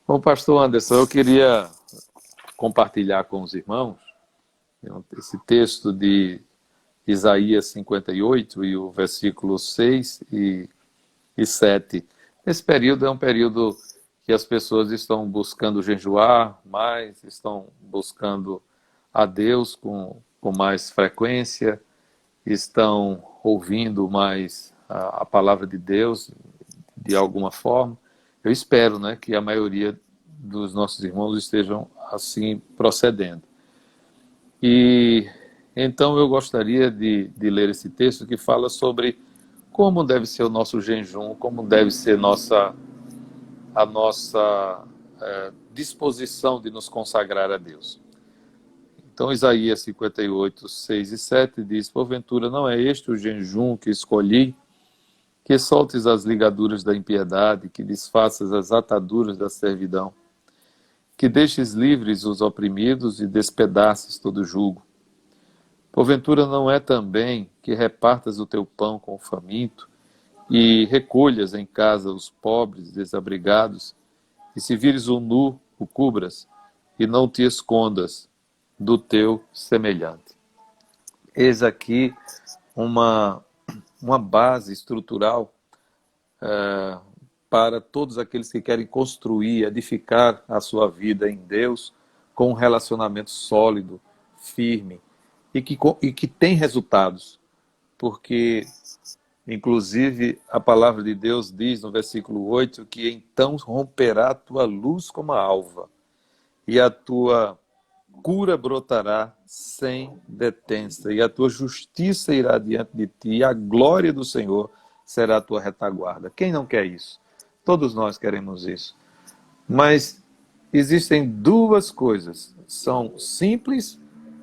Bom, pastor Anderson, eu queria compartilhar com os irmãos esse texto de Isaías 58 e o versículo 6 e 7. Esse período é um período que as pessoas estão buscando jejuar mais, estão buscando a Deus com mais frequência, estão ouvindo mais a palavra de Deus de alguma forma. Eu espero, né, que a maioria dos nossos irmãos estejam assim procedendo. E então eu gostaria de ler esse texto que fala sobre como deve ser o nosso jejum, como deve ser a nossa disposição de nos consagrar a Deus. Então Isaías 58, 6 e 7 diz: porventura não é este o jejum que escolhi, que soltes as ligaduras da impiedade, que desfaças as ataduras da servidão, que deixes livres os oprimidos e despedaces todo jugo. Porventura não é também que repartas o teu pão com o faminto e recolhas em casa os pobres desabrigados, e se vires o nu, o cubras, e não te escondas do teu semelhante. Eis aqui uma, uma base estrutural para todos aqueles que querem construir, edificar a sua vida em Deus com um relacionamento sólido, firme e que tem resultados. Porque, inclusive, a palavra de Deus diz no versículo 8 que então romperá a tua luz como a alva e a tua cura brotará sem detença, e a tua justiça irá diante de ti, e a glória do Senhor será a tua retaguarda. Quem não quer isso? Todos nós queremos isso. Mas existem duas coisas. São simples,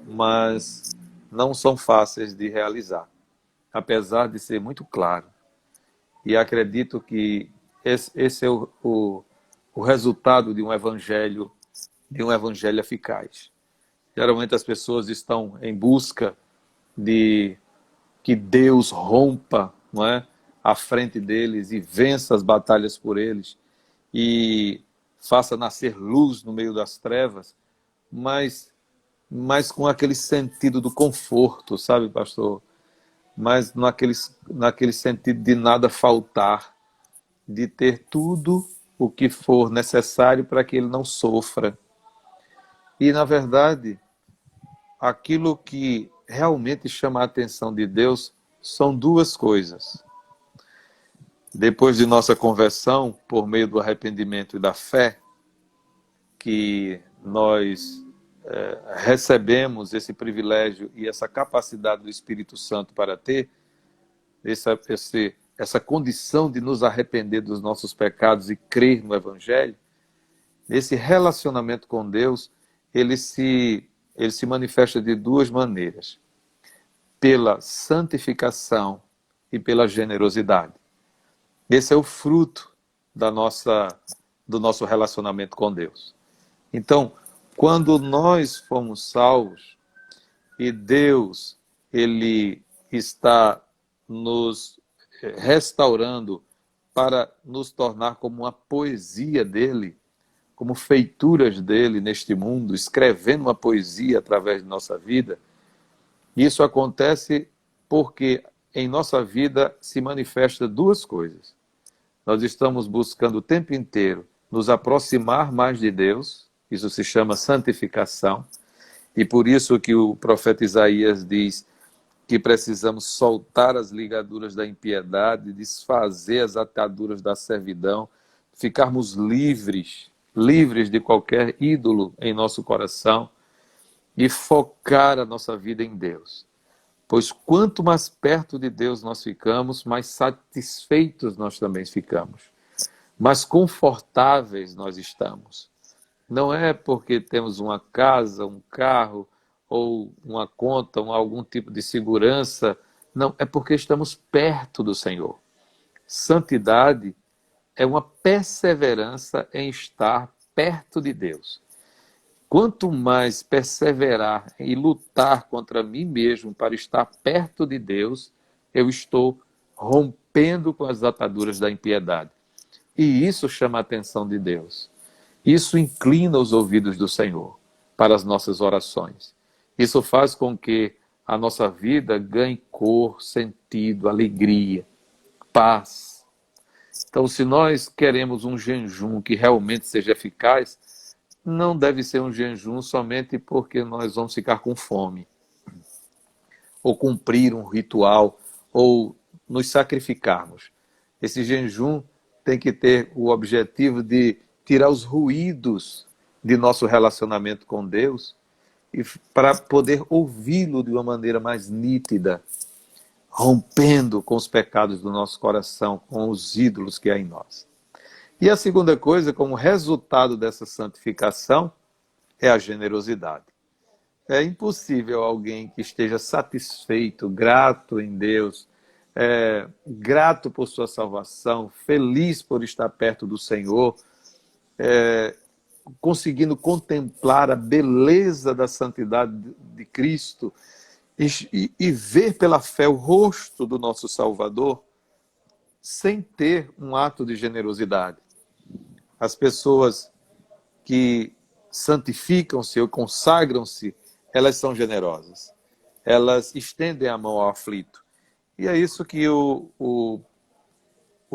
mas não são fáceis de realizar, apesar de ser muito claro. E acredito que esse é o resultado de um evangelho eficaz. Geralmente as pessoas estão em busca de que Deus rompa, não é, à frente deles e vença as batalhas por eles e faça nascer luz no meio das trevas, mas com aquele sentido do conforto, sabe, pastor? Mas naquele sentido de nada faltar, de ter tudo o que for necessário para que ele não sofra. E, na verdade, aquilo que realmente chama a atenção de Deus são duas coisas. Depois de nossa conversão, por meio do arrependimento e da fé, que nós recebemos esse privilégio e essa capacidade do Espírito Santo para ter essa condição de nos arrepender dos nossos pecados e crer no Evangelho, esse relacionamento com Deus, ele se manifesta de duas maneiras: pela santificação e pela generosidade. Esse é o fruto do nosso relacionamento com Deus. Então, quando nós fomos salvos e Deus ele está nos restaurando para nos tornar como uma poesia dele, como feituras dele neste mundo, escrevendo uma poesia através de nossa vida, isso acontece porque em nossa vida se manifesta duas coisas. Nós estamos buscando o tempo inteiro nos aproximar mais de Deus, isso se chama santificação, e por isso que o profeta Isaías diz que precisamos soltar as ligaduras da impiedade, desfazer as ataduras da servidão, ficarmos livres de qualquer ídolo em nosso coração e focar a nossa vida em Deus. Pois quanto mais perto de Deus nós ficamos, mais satisfeitos nós também ficamos, mais confortáveis nós estamos. Não é porque temos uma casa, um carro, ou uma conta, ou algum tipo de segurança. Não, é porque estamos perto do Senhor. Santidade é uma perseverança em estar perto de Deus. Quanto mais perseverar e lutar contra mim mesmo para estar perto de Deus, eu estou rompendo com as ataduras da impiedade. E isso chama a atenção de Deus. Isso inclina os ouvidos do Senhor para as nossas orações. Isso faz com que a nossa vida ganhe cor, sentido, alegria, paz. Então, se nós queremos um jejum que realmente seja eficaz, não deve ser um jejum somente porque nós vamos ficar com fome, ou cumprir um ritual, ou nos sacrificarmos. Esse jejum tem que ter o objetivo de tirar os ruídos de nosso relacionamento com Deus e para poder ouvi-lo de uma maneira mais nítida, rompendo com os pecados do nosso coração, com os ídolos que há em nós. E a segunda coisa, como resultado dessa santificação, é a generosidade. É impossível alguém que esteja satisfeito, grato em Deus, grato por sua salvação, feliz por estar perto do Senhor, conseguindo contemplar a beleza da santidade de Cristo e ver pela fé o rosto do nosso Salvador, sem ter um ato de generosidade. As pessoas que santificam-se ou consagram-se, elas são generosas. Elas estendem a mão ao aflito. E é isso que o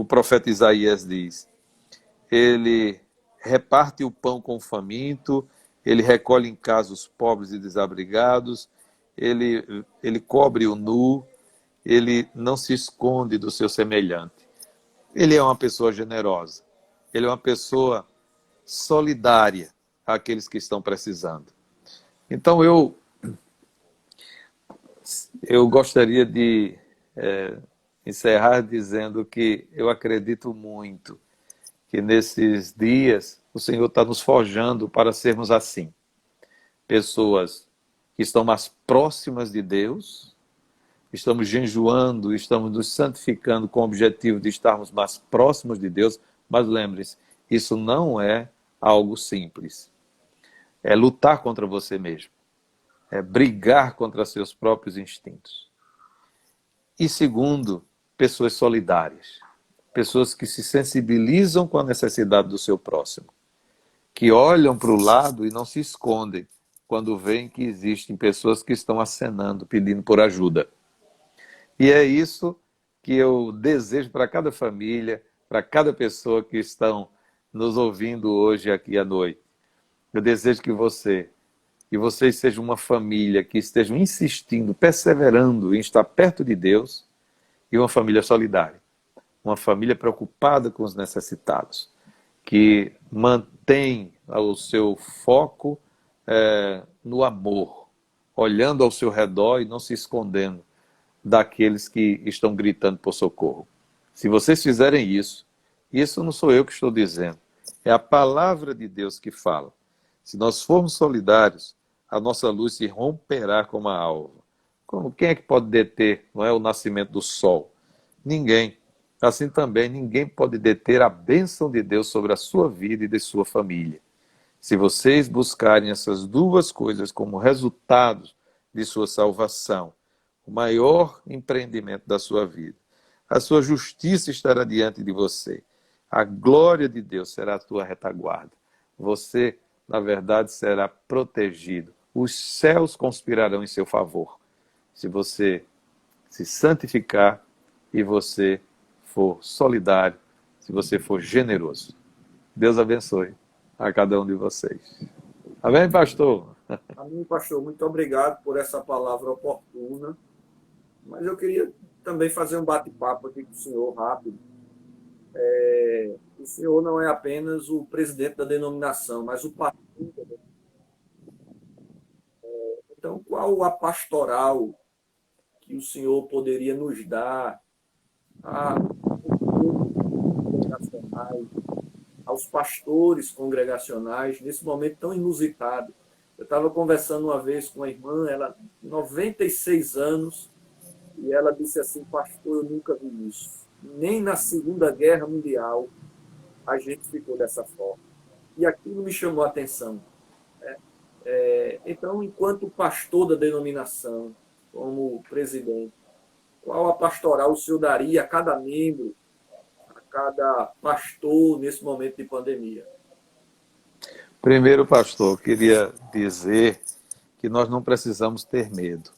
profeta Isaías diz. Ele reparte o pão com o faminto, ele recolhe em casa os pobres e desabrigados, ele cobre o nu, ele não se esconde do seu semelhante. Ele é uma pessoa generosa, ele é uma pessoa solidária àqueles que estão precisando. Então eu gostaria de encerrar dizendo que eu acredito muito que nesses dias o Senhor está nos forjando para sermos assim. Pessoas que estão mais próximas de Deus, estamos jejuando, estamos nos santificando com o objetivo de estarmos mais próximos de Deus, mas lembre-se, isso não é algo simples. É lutar contra você mesmo. É brigar contra seus próprios instintos. E segundo, pessoas solidárias. Pessoas que se sensibilizam com a necessidade do seu próximo. Que olham para o lado e não se escondem quando veem que existem pessoas que estão acenando, pedindo por ajuda. E é isso que eu desejo para cada família, para cada pessoa que estão nos ouvindo hoje aqui à noite. Eu desejo que vocês sejam uma família que estejam insistindo, perseverando em estar perto de Deus e uma família solidária. Uma família preocupada com os necessitados, que mantém o seu foco no amor, olhando ao seu redor e não se escondendo daqueles que estão gritando por socorro. Se vocês fizerem isso não sou eu que estou dizendo, é a palavra de Deus que fala. Se nós formos solidários, a nossa luz se romperá como a alva. Quem é que pode deter, não é, o nascimento do sol? Ninguém. Assim também, ninguém pode deter a bênção de Deus sobre a sua vida e de sua família. Se vocês buscarem essas duas coisas como resultados de sua salvação, o maior empreendimento da sua vida, a sua justiça estará diante de você. A glória de Deus será a tua retaguarda. Você, na verdade, será protegido. Os céus conspirarão em seu favor. Se você se santificar e você for solidário, se você for generoso. Deus abençoe a cada um de vocês. Amém, pastor? Amém, pastor. Muito obrigado por essa palavra oportuna. Mas eu queria também fazer um bate-papo aqui com o senhor rápido. O senhor não é apenas o presidente da denominação, mas o pastor. Então, qual a pastoral que o senhor poderia nos dar aos pastores congregacionais nesse momento tão inusitado? Eu estava conversando uma vez com uma irmã, ela 96 anos, e ela disse assim: pastor, eu nunca vi isso. Nem na Segunda Guerra Mundial a gente ficou dessa forma. E aquilo me chamou a atenção. Então, enquanto pastor da denominação, como presidente, qual a pastoral o senhor daria a cada membro, a cada pastor nesse momento de pandemia? Primeiro, pastor, eu queria dizer que nós não precisamos ter medo.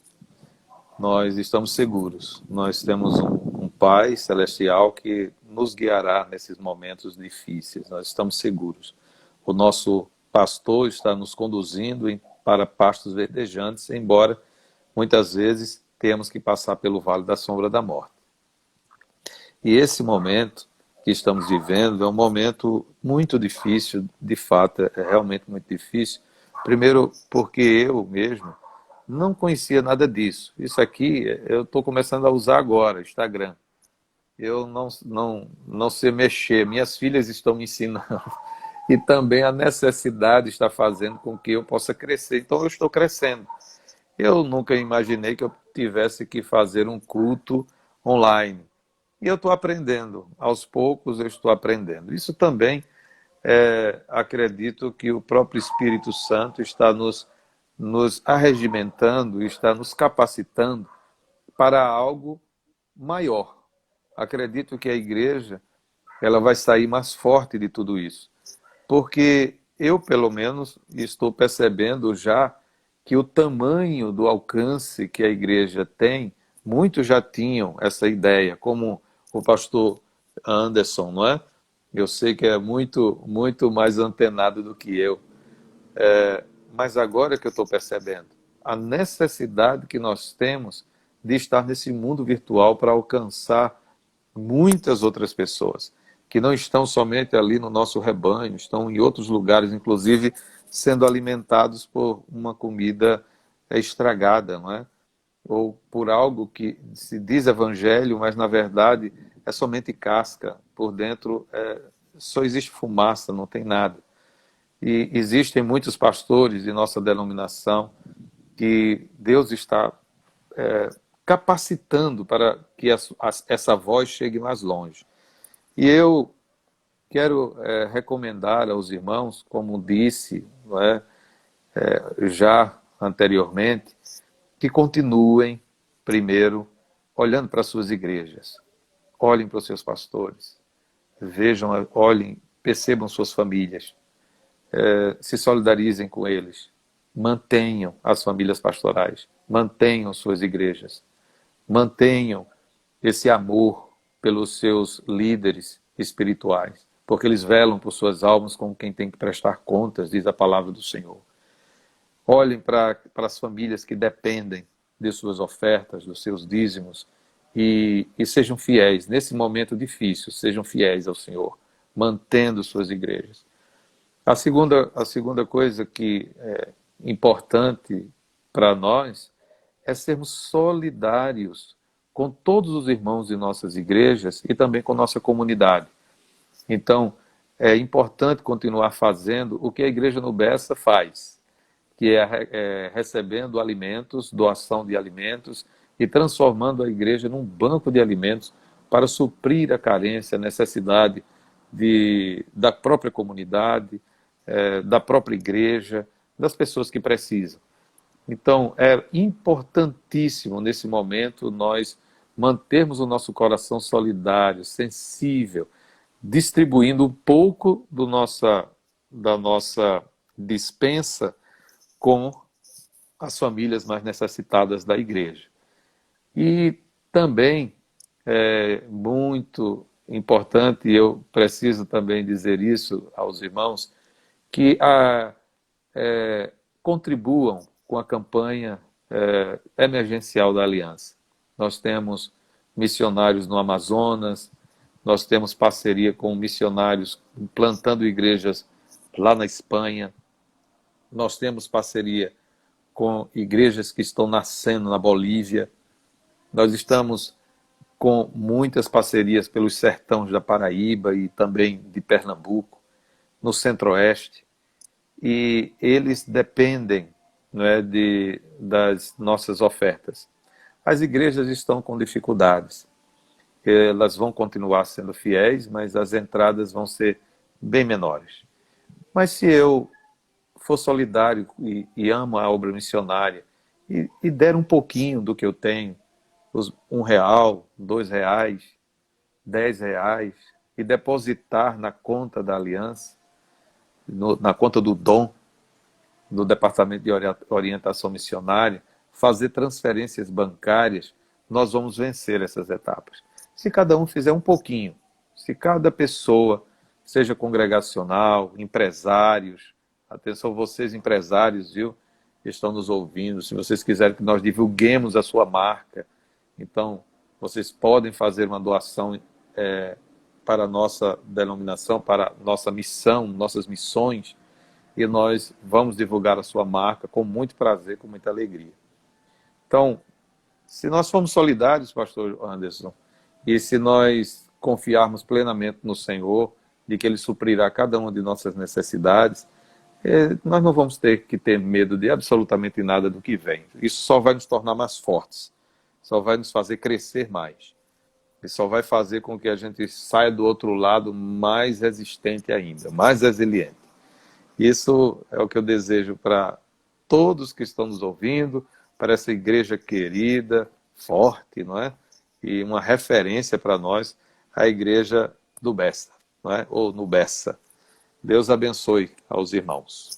Nós estamos seguros. Nós temos um Pai celestial que nos guiará nesses momentos difíceis. Nós estamos seguros. O nosso pastor está nos conduzindo para pastos verdejantes, embora muitas vezes temos que passar pelo vale da sombra da morte. E esse momento que estamos vivendo é um momento muito difícil, de fato, é realmente muito difícil. Primeiro, porque eu mesmo não conhecia nada disso. Isso aqui eu estou começando a usar agora, Instagram. Eu não sei mexer, minhas filhas estão me ensinando. E também a necessidade está fazendo com que eu possa crescer. Então eu estou crescendo. Eu nunca imaginei que eu tivesse que fazer um culto online. E eu estou aprendendo, aos poucos eu estou aprendendo. Isso também, acredito que o próprio Espírito Santo está nos arregimentando, está nos capacitando para algo maior. Acredito que a igreja ela vai sair mais forte de tudo isso. Porque eu, pelo menos, estou percebendo já que o tamanho do alcance que a igreja tem, muitos já tinham essa ideia, como o pastor Anderson, não é? Eu sei que é muito mais antenado do que eu. Mas agora que eu estou percebendo a necessidade que nós temos de estar nesse mundo virtual para alcançar muitas outras pessoas, que não estão somente ali no nosso rebanho, estão em outros lugares, inclusive sendo alimentados por uma comida estragada, não é? Ou por algo que se diz evangelho, mas na verdade é somente casca, por dentro só existe fumaça, não tem nada. E existem muitos pastores de nossa denominação que Deus está capacitando para que essa voz chegue mais longe. E eu quero recomendar aos irmãos, como disse, não é, já anteriormente, que continuem, primeiro, olhando para as suas igrejas. Olhem para os seus pastores. Vejam, olhem, percebam suas famílias. Se solidarizem com eles. Mantenham as famílias pastorais. Mantenham suas igrejas. Mantenham esse amor pelos seus líderes espirituais, porque eles velam por suas almas como quem tem que prestar contas, diz a palavra do Senhor. Olhem para as famílias que dependem de suas ofertas, dos seus dízimos, e sejam fiéis. Nesse momento difícil, sejam fiéis ao Senhor, mantendo suas igrejas. A segunda coisa que é importante para nós é sermos solidários com todos os irmãos de nossas igrejas e também com nossa comunidade. Então, é importante continuar fazendo o que a Igreja no Bessa faz, que é recebendo alimentos, doação de alimentos e transformando a igreja num banco de alimentos para suprir a carência, a necessidade da própria comunidade, da própria igreja, das pessoas que precisam. Então, é importantíssimo nesse momento nós mantermos o nosso coração solidário, sensível, distribuindo um pouco da nossa dispensa com as famílias mais necessitadas da igreja. E também é muito importante, e eu preciso também dizer isso aos irmãos, que contribuam com a campanha emergencial da Aliança. Nós temos missionários no Amazonas, nós temos parceria com missionários plantando igrejas lá na Espanha, nós temos parceria com igrejas que estão nascendo na Bolívia, nós estamos com muitas parcerias pelos sertões da Paraíba e também de Pernambuco, no Centro-Oeste, e eles dependem, não é, das nossas ofertas. As igrejas estão com dificuldades, elas vão continuar sendo fiéis, mas as entradas vão ser bem menores. Mas se eu for solidário e amo a obra missionária e der um pouquinho do que eu tenho, R$1, R$2, R$10, e depositar na conta da aliança, na conta do Dom, no Departamento de Orientação Missionária, fazer transferências bancárias, nós vamos vencer essas etapas. Se cada um fizer um pouquinho, se cada pessoa, seja congregacional, empresários, atenção vocês empresários, viu, que estão nos ouvindo, se vocês quiserem que nós divulguemos a sua marca, então vocês podem fazer uma doação para a nossa denominação, para a nossa missão, nossas missões, e nós vamos divulgar a sua marca com muito prazer, com muita alegria. Então, se nós formos solidários, pastor Anderson, e se nós confiarmos plenamente no Senhor, de que Ele suprirá cada uma de nossas necessidades, nós não vamos ter que ter medo de absolutamente nada do que vem. Isso só vai nos tornar mais fortes, só vai nos fazer crescer mais, e só vai fazer com que a gente saia do outro lado mais resistente ainda, mais resiliente. Isso é o que eu desejo para todos que estão nos ouvindo, para essa igreja querida, forte, não é? E uma referência para nós, a igreja do Bessa, não é? Ou no Bessa. Deus abençoe aos irmãos.